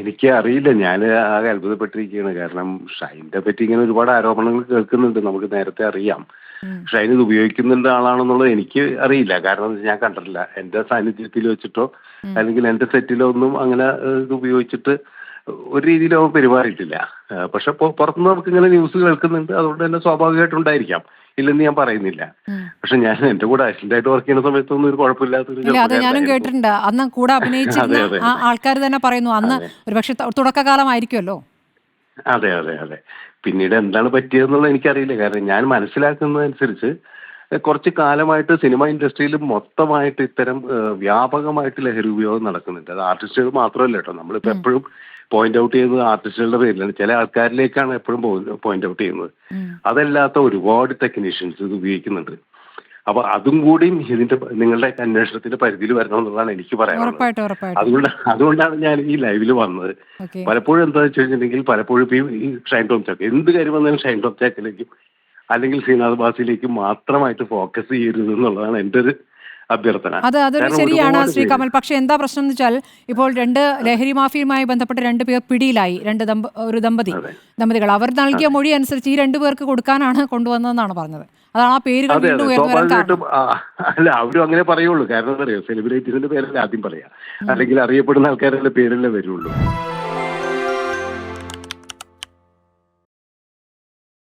എനിക്ക് അറിയില്ല. ഞാൻ ആകെ അത്ഭുതപ്പെട്ടിരിക്കുകയാണ്. കാരണം ഷൈനിനെ പറ്റി ഇങ്ങനെ ഒരുപാട് ആരോപണങ്ങൾ കേൾക്കുന്നുണ്ട്. നമുക്ക് നേരത്തെ അറിയാം. ഉം. ഷൈൻ ഇത് ഉപയോഗിക്കുന്നുണ്ട് ആളാണെന്നുള്ളത് എനിക്ക് അറിയില്ല. കാരണം എന്താ വെച്ചാ ഞാൻ കണ്ടിട്ടില്ല. എന്റെ സാന്നിധ്യത്തിൽ വെച്ചിട്ടോ ഉം. അല്ലെങ്കിൽ എന്റെ സെറ്റിലോ ഒന്നും അങ്ങനെ ഇത് ഉപയോഗിച്ചിട്ട് ഒരു രീതിയിലും അവൻ പെരുമാറിയിട്ടില്ല. പക്ഷെ പുറത്തുനിന്ന് നമുക്ക് ഇങ്ങനെ ന്യൂസ് കേൾക്കുന്നുണ്ട്. അതുകൊണ്ട് തന്നെ സ്വാഭാവികമായിട്ടും ഉണ്ടായിരിക്കാം. ഇല്ലെന്ന് ഞാൻ പറയുന്നില്ല. ഉം. പക്ഷെ ഞാൻ എന്റെ കൂടെ അസിസ്റ്റന്റായിട്ട് വർക്ക് ചെയ്യുന്ന സമയത്തൊന്നും ഒരു കുഴപ്പമില്ലാത്തൊരു ഇല്ല, അത് ഞാനും ചെറുപ്പക്കാരനായിരുന്നു. കേട്ടിട്ടുണ്ട്. അന്ന് കൂടെ അഭിനയിച്ചിരുന്ന അതെ അതെ ആ അതെ ആൾക്കാർ തന്നെ പറയുന്നു അന്ന് അതെ ഒരുപക്ഷെ തുടക്കകാലമായിരിക്കുമല്ലോ. അതെ അതെ അതെ. പിന്നീട് എന്താണ് പറ്റിയതെന്നുള്ളത് എനിക്കറിയില്ല. കാരണം ഞാൻ മനസ്സിലാക്കുന്നതനുസരിച്ച് കുറച്ച് കാലമായിട്ട് സിനിമ ഇൻഡസ്ട്രിയിൽ മൊത്തമായിട്ട് ഇത്തരം വ്യാപകമായിട്ട് ലഹരി ഉപയോഗം നടക്കുന്നുണ്ട്. അത് ആർട്ടിസ്റ്റുകൾ മാത്രമല്ല കേട്ടോ. നമ്മളിപ്പോൾ ഉം. എപ്പോഴും പോയിന്റ് ഔട്ട് ചെയ്യുന്നത് ആർട്ടിസ്റ്റുകളുടെ പേരിലാണ്. ചില ആൾക്കാരിലേക്കാണ് എപ്പോഴും പോയിന്റ് ഔട്ട് ചെയ്യുന്നത്. ഉം. അതല്ലാത്ത ഒരുപാട് ടെക്നീഷ്യൻസ് ഇത് ഉപയോഗിക്കുന്നുണ്ട്. അപ്പൊ അതും കൂടിയും ഇതിന്റെ നിങ്ങളുടെ അന്വേഷണത്തിന്റെ പരിധിയിൽ വരണമെന്നുള്ളതാണ് എനിക്ക് പറയാനുള്ളത്. ഉറപ്പായിട്ടും ഉറപ്പായിട്ടും. അതുകൊണ്ടാണ് ഞാൻ ഈ ലൈവിൽ വന്നത്. ഓക്കെ. പലപ്പോഴും എന്താ വെച്ച് കഴിഞ്ഞിട്ടുണ്ടെങ്കിൽ പലപ്പോഴും ഇപ്പൊ ഈ ഷൈൻ ടോം ചാക്കോ എന്ത് കാര്യം വന്നാലും ഷൈൻ ടോം ചാക്കിലേക്കും അല്ലെങ്കിൽ ശ്രീനാഥ് ബാസിയിലേക്കും മാത്രമായിട്ട് ഫോക്കസ് ചെയ്യരുത് എന്നുള്ളതാണ് എൻ്റെ ഒരു അഭ്യർത്ഥന. അതൊരു കാരണം ശരിയാണ് ഒരുപാട് ശ്രീ പേര് കമൽ. പക്ഷെ എന്താ പ്രശ്നം എന്ന് വെച്ചാൽ ഇപ്പോൾ രണ്ട് ലഹരി മാഫിയുമായി ബന്ധപ്പെട്ട് 2 പേർ പിടിയിലായി. ഒരു അതെ ദമ്പതികൾ. അവർ നൽകിയ അതെ മൊഴി അനുസരിച്ച് ഈ 2 പേർക്ക് കൊടുക്കാനാണ് കൊണ്ടുവന്നതെന്നാണ് പറഞ്ഞത്. അതാണ് ആ പേരുകൾ അതെ വീണ്ടും അതെ ഉയർന്നു വരാൻ കാരണം. സ്വാഭാവികമായിട്ടും അല്ല അവരും അങ്ങനെ പറയുള്ളൂ. കാരണം എന്താ പറയുക, സെലിബ്രിറ്റീസിന്റെ പേരല്ലേ ആദ്യം പറയാ, ഉം. അല്ലെങ്കിൽ അറിയപ്പെടുന്ന ആൾക്കാരുടെ പേരല്ലേ വരുള്ളൂ.